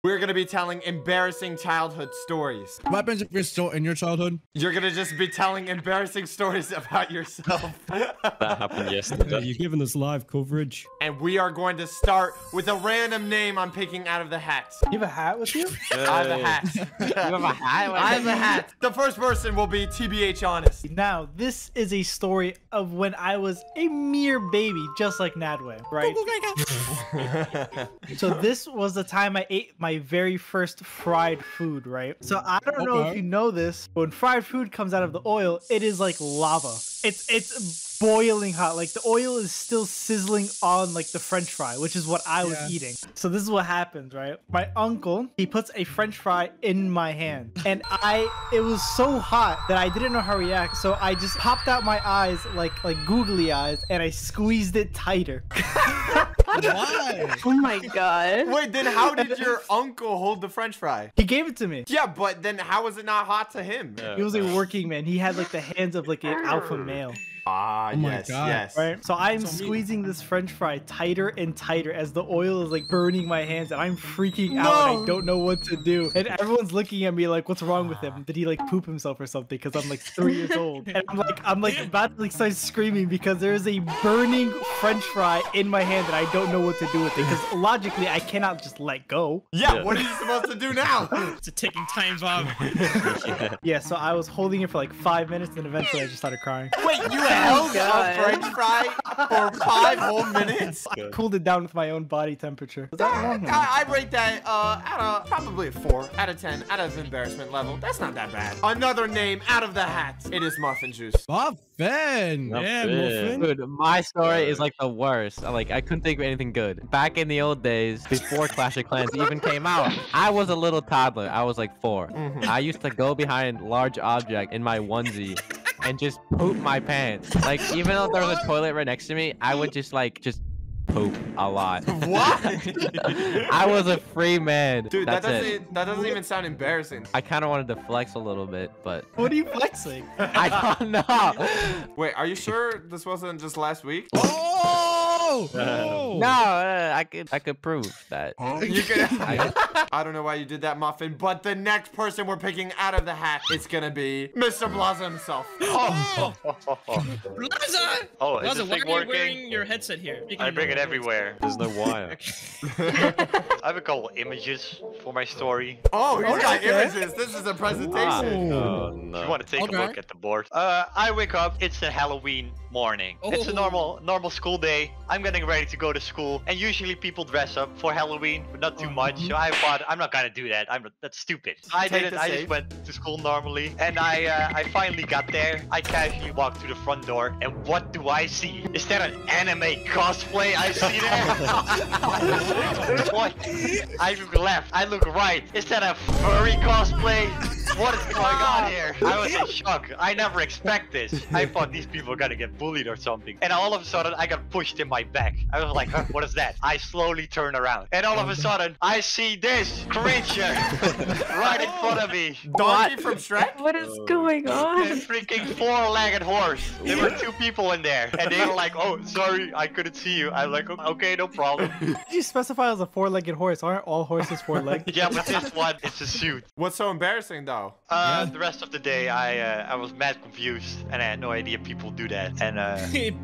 We're gonna be telling embarrassing childhood stories. What happens if you're still in your childhood? You're gonna just be telling embarrassing stories about yourself. That happened yesterday. You're giving us live coverage. And we are going to start with a random name I'm picking out of the hat. You have a hat with you? I have a hat. You have a hat? I have a hat. The first person will be TBH Honest. Now, this is a story of when I was a mere baby, just like Nadwe, right? So this was the time I ate my very first fried food, right? So I don't know if you know this, but when fried food comes out of the oil, it is like lava. It's boiling hot. Like the oil is still sizzling on like the French fry, which is what I was eating. So this is what happens, right? My uncle, he puts a French fry in my hand, and it was so hot that I didn't know how to react. So I just popped out my eyes like googly eyes, and I squeezed it tighter. Why? Oh my god. Wait, then how did your uncle hold the French fry? He gave it to me. Yeah, but then how was it not hot to him? He was a working man. He had like the hands of like an alpha male. Ah, yes, yes. Right? So I'm squeezing this French fry tighter and tighter as the oil is like burning my hands, and I'm freaking out and I don't know what to do. And everyone's looking at me like, what's wrong with him? Did he like poop himself or something? Because I'm like 3 years old. And I'm like about to like start screaming because there's a burning French fry in my hand and I don't know what to do with it. Because logically I cannot just let go. Yeah, what are you supposed to do now? It's a ticking time bomb. Yeah, so I was holding it for like 5 minutes and eventually I just started crying. Wait, you held a French fry for 5 whole minutes? I cooled it down with my own body temperature. Is that wrong? I rate that at probably a 4 out of 10 out of embarrassment level. That's not that bad. Another name out of the hat. It is Muffin Juice. Muffin. Yeah, Muffin. Dude, my story is like the worst. Like, I couldn't think of anything good. Back in the old days, before Clash of Clans even came out, I was a little toddler. I was like 4. I used to go behind large object in my onesie and just poop my pants. Like, even though there was a toilet right next to me, I would just poop a lot. What? I was a free man. Dude, that doesn't even sound embarrassing. I kind of wanted to flex a little bit, but What are you flexing? I don't know. Wait, are you sure this wasn't just last week? Oh! No, I could prove that. You could. I don't know why you did that, Muffin, but the next person we're picking out of the hat, it's gonna be Mr. Blaza himself. Blaza! Oh, is Blaza, this why thing are you working? wearing your headset here? I bring it everywhere. There's no wire. I have a couple images for my story. Oh, you got images. This is a presentation. Oh, If no. you want to take a look at the board. I wake up, it's a Halloween morning. It's a normal school day. I'm getting ready to go to school, and usually people dress up for Halloween, but not too much. So I thought, I'm not gonna do that. That's stupid. I did it. I just went to school normally, and I finally got there. I casually walked through the front door, and what do I see? Is that an anime cosplay I see there? What? I look left. I look right. Is that a furry cosplay? What is going on here? I was in shock. I never expect this. I thought these people were gonna get bullied or something. And all of a sudden, I got pushed in my back. I was like, huh, what is that? I slowly turn around. And all of a sudden, I see this creature right in front of me. Donkey from Shrek? What is going on? A freaking 4-legged horse. There were 2 people in there. And they were like, oh, sorry, I couldn't see you. I'm like, okay, no problem. Did you specify as a 4-legged horse? Aren't all horses 4-legged? Yeah, but this one, it's a suit. What's so embarrassing though? The rest of the day, I was mad confused, and I had no idea people do that. And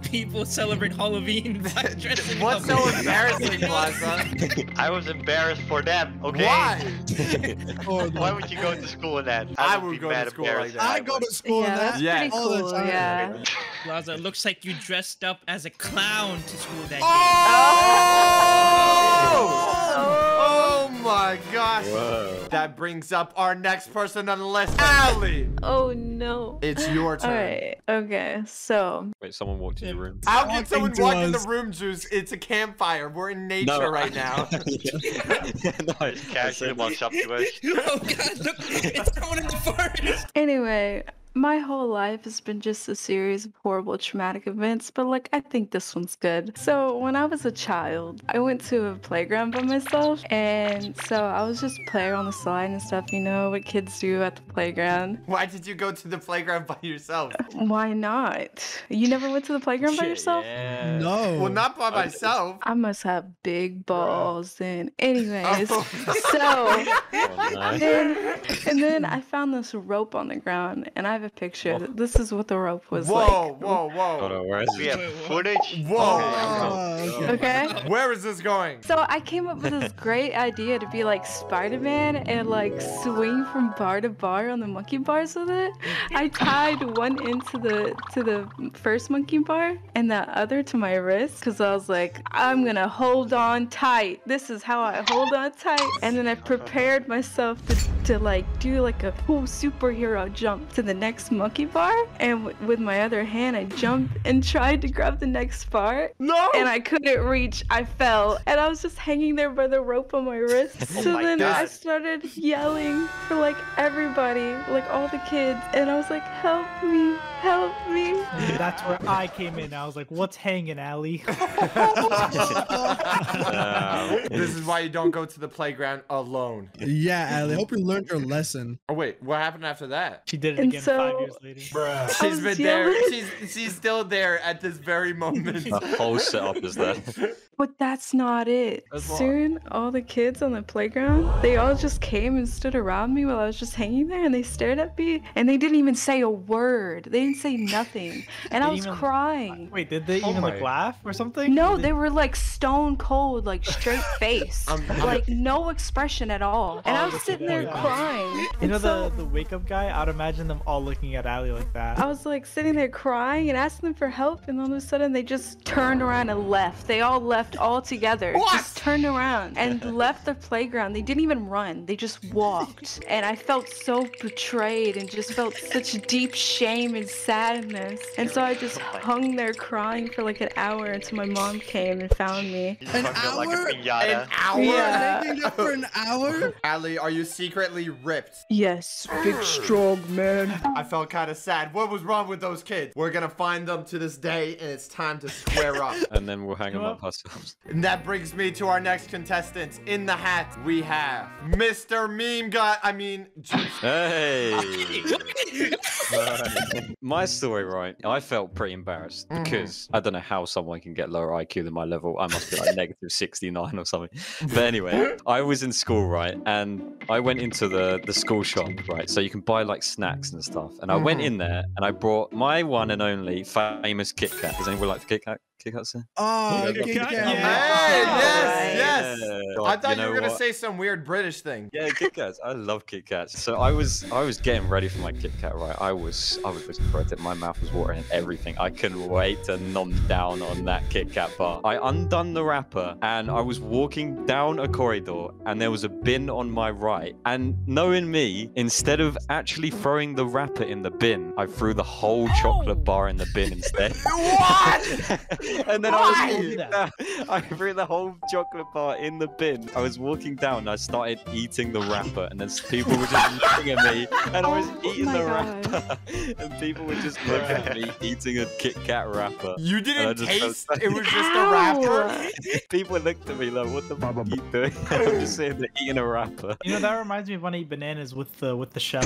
People celebrate Halloween by dressing What's up. so embarrassing, Blaza? I was embarrassed for them. Okay. Why? Why would you go to school in that? I would would be go mad to school embarrassed. like that. I go to school in Yeah, that that's Yeah. pretty all the cool. time. Yeah. Blaza, it looks like you dressed up as a clown to school that day. Oh my gosh. Whoa. That brings up our next person on the list, Allie. Oh no. It's your turn. Alright, okay, so Wait, someone walked in the room. How can someone Talking to walk in the us. room, Juice? It's a campfire. We're in nature right now. No, Casually walks up to us. Oh god, look, it's going in the forest. anyway, my whole life has been just a series of horrible traumatic events, but like I think this one's good. So when I was a child, I went to a playground by myself, and so I was just playing on the slide and stuff, you know, what kids do at the playground. Why did you go to the playground by yourself? Why not? You never went to the playground by yourself? Yeah. No. Well, not by myself. I must have big balls then. Anyways, Oh. so Oh, nice. and then I found this rope on the ground, and I have a picture. This is what the rope was Whoa, like. whoa, Hold whoa. on, where is We it? have footage. Whoa. Oh, okay. Okay. Where is this going? So I came up with this great idea to be like Spider-Man and like swing from bar to bar on the monkey bars with it. I tied one end to the first monkey bar and the other to my wrist because I was like, I'm gonna hold on tight. This is how I hold on tight. And then I prepared myself to like do like a cool superhero jump to the next monkey bar. And with my other hand, I jumped and tried to grab the next bar. No! And I couldn't reach. I fell. And I was just hanging there by the rope on my wrist. So my then I God. started yelling for like everybody, like all the kids. And I was like, help me, help me. That's where I came in. I was like, what's hanging, Allie? This is why you don't go to the playground alone. Yeah, Allie. Hope you learned your lesson. Oh wait, what happened after that? She did it And again so- 5 years later. She's was been there. yelling. She's still there at this very moment. The whole setup is there. But that's not it. That's what? Soon, all the kids on the playground, they all just came and stood around me while I was just hanging there, and they stared at me, and they didn't even say a word. They didn't say nothing, and I was Even- crying. Wait, did they Oh even like my- laugh or something? No, Did they were like stone cold, like straight face, like no expression at all. And I was sitting there crying. You know And so the wake up guy? I'd imagine them all looking at Allie like that. I was like sitting there crying and asking them for help, and all of a sudden they just turned around and left. They all left all together. Just turned around and left the playground. They didn't even run. They just walked. And I felt so betrayed and just felt such deep shame and sadness. And so I just hung there crying for like an hour until my mom came and found me. You An fucking like a hour? piñata. An hour? Yeah. Hanging there for an hour? Allie, are you secretly ripped? Yes, big strong man. I felt kind of sad. What was wrong with those kids? We're gonna find them to this day, and it's time to square up. And then we'll hang them up ourselves. And that brings me to our next contestant. In the hat, we have Mr. Meme God. I mean, Juice. Hey! My story, right? I felt pretty embarrassed because I don't know how someone can get lower IQ than my level. I must be like negative 69 or something. But anyway, I was in school, right? And I went into the school shop, right? So you can buy like snacks and stuff. And I went in there and I brought my one and only famous Kit Kat. Does anyone like Kit Kat? Kit Kat, sir? Oh, Kit Kit Kat, Kat. Hey, Alright. yes. God, I thought you know were gonna what? say some weird British thing. Yeah, Kit Kats. I love Kit Kats. So I was getting ready for my Kit Kat, right? I was regretting. My mouth was watering and everything. I couldn't wait to nom down on that Kit Kat bar. I undone the wrapper and I was walking down a corridor and there was a bin on my right. And knowing me, instead of actually throwing the wrapper in the bin, I threw the whole chocolate bar in the bin instead. What? And then Why? I was walking down. I threw the whole chocolate bar in the bin. I was walking down and I started eating the wrapper, and then people were just looking at me, and I was eating my the God. wrapper, and people were just looking at me eating a Kit Kat wrapper. You And I didn't just taste? felt- It was just a wrapper? Ow. People looked at me like, "What the fuck are you doing?" I'm just sitting there eating a wrapper. You know, that reminds me of when I eat bananas with the shell.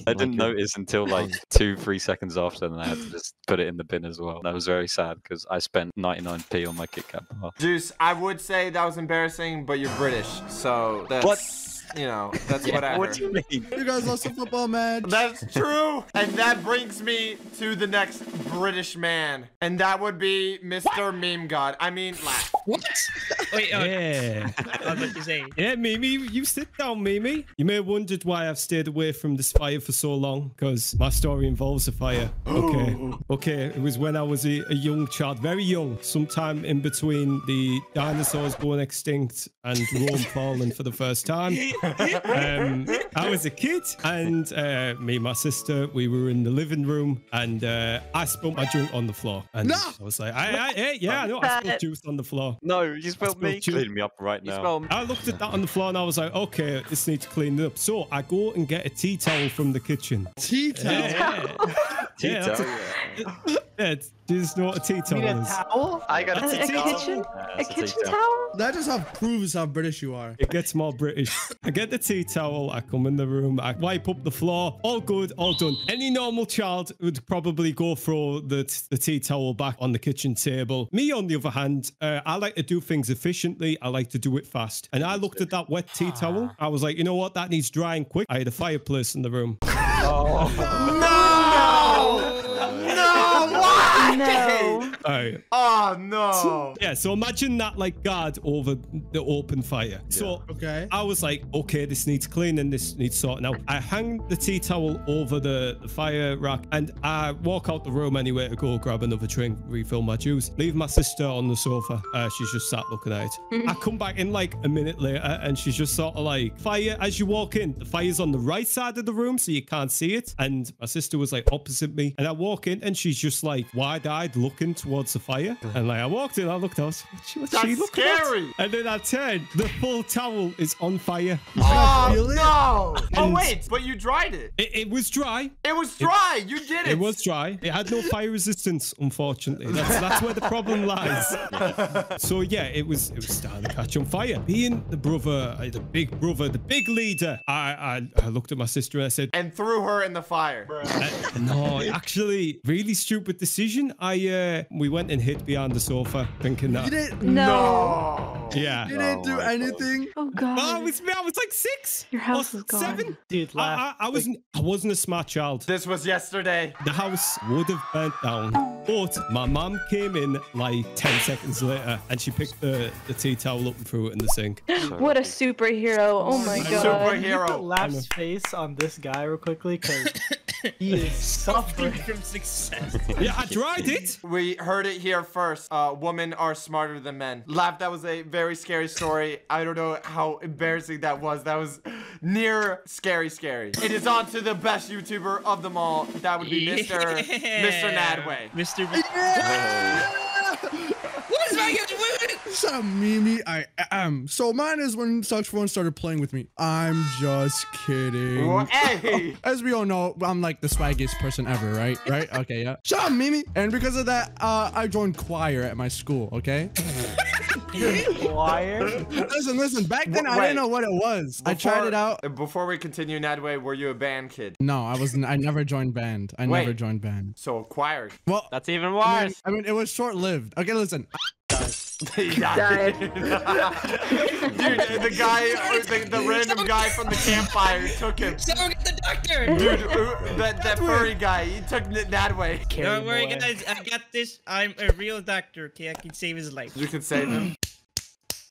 I didn't notice until like 2-3 seconds after, and I had to just put it in the bin as well. That was very sad because I spent 99p on my Kit Kat bar. Juice, I would say that was embarrassing, but you're British, so that's, you know, that's whatever. What do you mean? You guys lost a football match. That's true. And that brings me to the next British man. And that would be Mr. Meme God. I mean, laugh. What? Wait, Yeah. I was about to say. Yeah, Mimi, you sit down, Mimi. You may have wondered why I've stayed away from this fire for so long, because my story involves a fire. Okay, it was when I was a young child, very young, sometime in between the dinosaurs going extinct and Rome falling for the first time. I was a kid, and me and my sister, we were in the living room, and I spilled my drink on the floor. And No! I was like, hey, yeah, I know, I spilled juice on the floor. No, you spilled up me. Clean me up right You now. smell I looked at that on the floor and I was like, okay, this needs cleaning up. So I go and get a tea towel from the kitchen. Tea towel. Yeah, that's yeah, do you just know what a tea You towel need a is? towel? I got A a tea towel. kitchen? A it's a tea kitchen towel. towel? That just proves how British you are. It gets more British. I get the tea towel, I come in the room, I wipe up the floor, all good, all done. Any normal child would probably go throw the tea towel back on the kitchen table. Me, on the other hand, I like to do things efficiently. I like to do it fast. And I looked at that wet tea towel. I was like, you know what? That needs drying quick. I had a fireplace in the room. No. Alright. Oh no. Yeah, so imagine that like guard over the open fire. So Okay. I was like, okay, this needs cleaning, this needs sorting out. I hang the tea towel over the fire rack and I walk out the room anyway to go grab another drink, refill my juice, leave my sister on the sofa. She's just sat looking at it. I come back in like a minute later and she's just sort of like, fire, as you walk in, the fire's on the right side of the room so you can't see it. And my sister was like opposite me. And I walk in and she's just like wide-eyed looking towards the fire. And like I walked in, I looked out, what's she That's looking at? scary. And then I turned, the full towel is on fire. Oh feel it? no. Oh And- wait, but you dried it. It was dry. It was dry. You did it. It was dry. It had no fire resistance, unfortunately. That's where the problem lies. So yeah, it was starting to catch on fire. Being the brother, the big leader, I looked at my sister and I said, And threw her in the fire. no, actually, really stupid decision. We went and hid behind the sofa, thinking You that. didn't. No. Yeah. You didn't do anything. Oh god. I was like 6 Your house or is gone. 7. Dude, laugh. I wasn't a smart child. This was yesterday. The house would have burnt down, but my mum came in like 10 seconds later and she picked the tea towel up and threw it in the sink. What a superhero. Oh my god. Can you put Superhero. Laugh's face on this guy real quickly? Because he is suffering. from success. Yeah, I tried it. We heard it here first. Women are smarter than men. Laugh, that was a very scary story. I don't know how embarrassing that was. That was near scary. It is on to the best YouTuber of them all. That would be Mr. Nadway. Mr. What is my Shut up, Mimi. I am. So mine is when Sucks Phone started playing with me. I'm just kidding. Well, hey. As we all know, I'm like the swaggiest person ever, right? Right? Okay, yeah. Shut up, Mimi. And because of that, I joined choir at my school, okay? Choir? Listen. Back then, I Wait. didn't know what it was. I tried it out. Before we continue, Nadway, were you a band kid? No, I wasn't. I never joined band. I never joined band. So choir. Well, That's even worse. I mean, it was short-lived. Okay, listen. He died. Dude, the guy, the random guy from the campfire took him. Someone get the doctor! Dude, that furry guy, he took Nadway. Don't worry, boy. guys. I got this. I'm a real doctor. Okay, I can save his life. You can save him.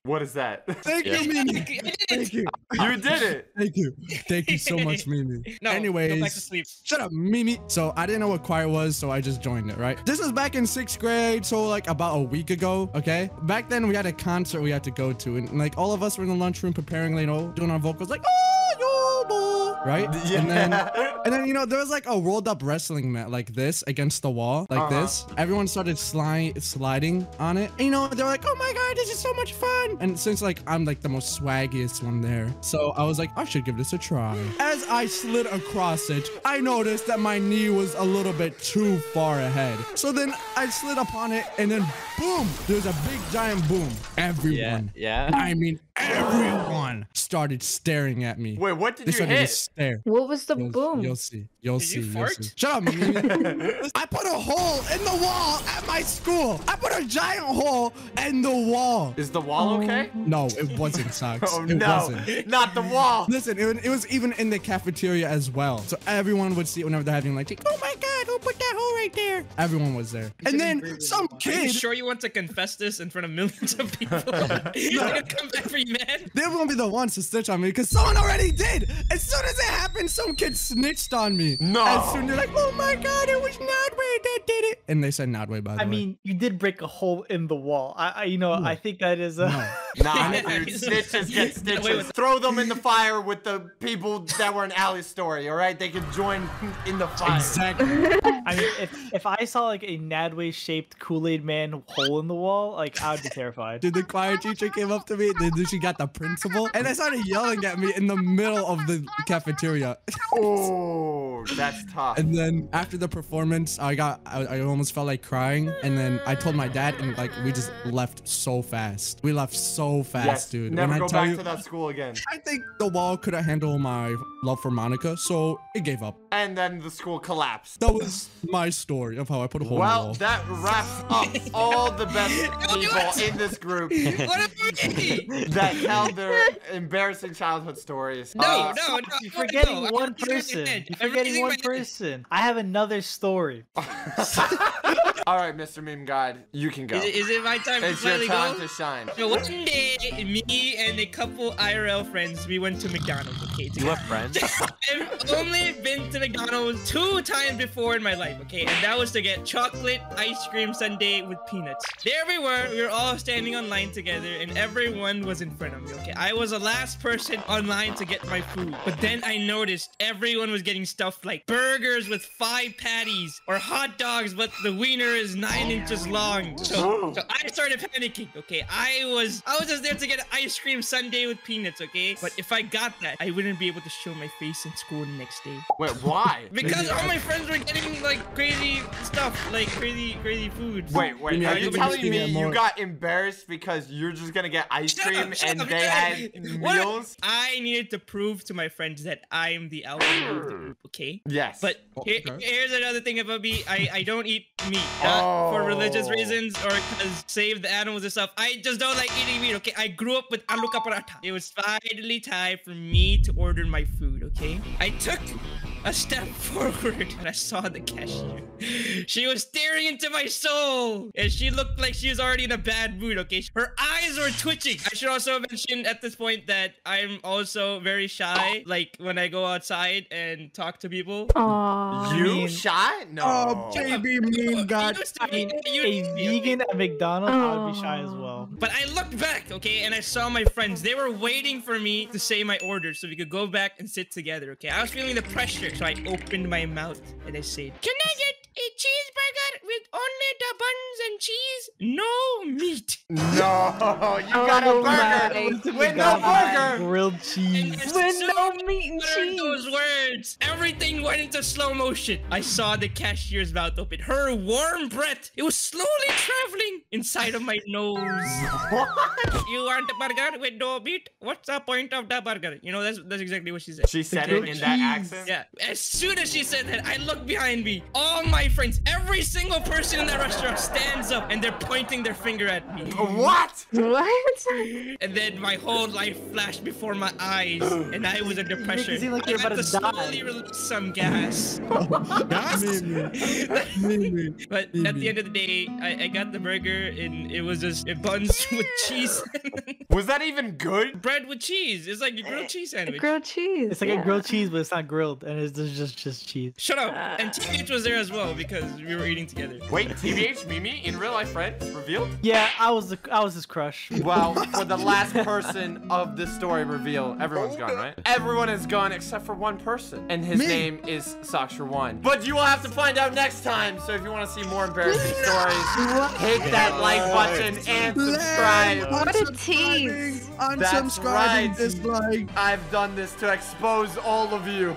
What is that? Thank you, Mimi. Thank you. You did it. Thank you. Thank you so much, Mimi. No, Anyways, go back to sleep. shut up, Mimi. So I didn't know what choir was, so I just joined it, right? This was back in 6th grade, so like about a week ago, okay? Back then we had a concert we had to go to, and like all of us were in the lunchroom preparing, you know, doing our vocals, like, oh, yo, boy, right? Yeah. And then, you know, there was like a rolled up wrestling mat like this against the wall, like this. Everyone started sliding on it. And, you know, they're like, oh my God, this is so much fun. And since like I'm like the most swaggiest one there, so I was like, I should give this a try. As I slid across it, I noticed that my knee was a little bit too far ahead. So then I slid upon it and then boom, there's a big giant boom. Everyone, Yeah. I mean, everyone started staring at me. Wait, what did They you started to hit? stare. What was the You'll- boom? You'll see. You'll Did see. you You'll fart? see. Shut up, Mimi. I put a hole in the wall at my school. I put a giant hole in the wall. Is the wall okay? No, it wasn't, Socks. Oh it no, wasn't. not the wall. Listen, it was even in the cafeteria as well. So everyone would see it whenever they're having like, oh my God, who put that hole right there? Everyone was there. And then some Are you kid, sure you want to confess this in front of millions of people? You're gonna come back for you, man. they won't be the ones to snitch on me because someone already did. As soon as it happened, some kid snitched on me. No. As soon they're like, oh my God, it was Nodway that did it. And they said Nodway, by the way. I mean, you did break a hole in the wall. I think that is No. Nah, dude. Snitches get stitches. Throw them in the fire with the people that were in Allie's story, all right? They can join in the fire. Exactly. I mean, if I saw like a Nadway-shaped Kool-Aid man hole in the wall, like I would be terrified. Dude, the choir teacher came up to me, then she got the principal, and they started yelling at me in the middle of the cafeteria. Oh, that's tough. And then after the performance, I almost felt like crying, and then I told my dad, and like we just left so fast. We left so fast, Yes, dude. never When go I tell back you, to that school again. I think the wall couldn't handle my love for Monica, so it gave up. And then the school collapsed. That was my story of how I put a hole in the Well, wall. that wraps up all the best people in this group What about me? that tell their embarrassing childhood stories. No. You're forgetting no, one I'm raising my person. hand. You're I'm forgetting raising one my hand. person. I have another story. All right, Mr. Meme God, you can go. Is it my time to It's your finally time go? to shine. So one day, me and a couple IRL friends, we went to McDonald's, okay? You have friends? I've only been to McDonald's 2 times before in my life, okay? And that was to get chocolate ice cream sundae with peanuts. There we were all standing online together, and everyone was in front of me, okay? I was the last person online to get my food. But then I noticed everyone was getting stuff like burgers with 5 patties, or hot dogs, but the wiener is 9 inches long. So I started panicking, okay? I was just there to get an ice cream sundae with peanuts, okay? But if I got that, I wouldn't be able to show my face in school the next day. Wait, why? Because all my friends were getting like crazy stuff, like crazy foods. Wait, Yeah, are you you've been telling eating me it you more. got embarrassed because you're just gonna get ice cream and they had What? meals? I needed to prove to my friends that I am the alpha male of the group, okay? Yes. But Okay. here's another thing about me. I don't eat meat. For religious reasons or because save the animals and stuff. I just don't like eating meat, okay? I grew up with aloo ka paratha. It was finally time for me to order my food, okay? I took a step forward and I saw the cashier. She was staring into my soul and she looked like she was already in a bad mood, okay? Her eyes were twitching. I should also mention at this point that I'm also very shy, like when I go outside and talk to people. Aww. You shy? No. Oh, baby Meme God. A vegan at McDonald's, I would be shy as well. But I looked back, okay, and I saw my friends. They were waiting for me to say my order so we could go back and sit together, okay? I was feeling the pressure, so I opened my mouth and I said, "Can I get a cheeseburger with only the buns and cheese? No meat." No, you got a burger with no burger. Grilled cheese. And as With soon no as I meat and uttered cheese. those words, everything went into slow motion. I saw the cashier's mouth open. Her warm breath, it was slowly traveling inside of my nose. You want a burger with no meat? What's the point of the burger? You know, that's exactly what she said. She said it in that accent? Yeah. As soon as she said that, I looked behind me. All my friends, every single person in that restaurant stands up and they're pointing their finger at me. What? What? And then my whole life flashed before my eyes, and I was under pressure. it seem like I you're had about to to die. slowly release some gas. Meme. But at the end of the day, I got the burger, and it was just buns with cheese. Was that even good? Bread with cheese. It's like a grilled cheese sandwich. Grilled cheese. It's like yeah. a grilled cheese, but it's not grilled, and it's just cheese. Shut up. And TH was there as well because we were eating together. Wait, TBH Mimi in real life friends revealed? Yeah, I was his crush. Well, for the last person of this story reveal, everyone's gone, right? Everyone is gone except for one person, and his name is Saksha1. But you will have to find out next time. So if you want to see more embarrassing stories, hit that like button and subscribe. What a tease. Unsubscribing, right. dislike. I've done this to expose all of you.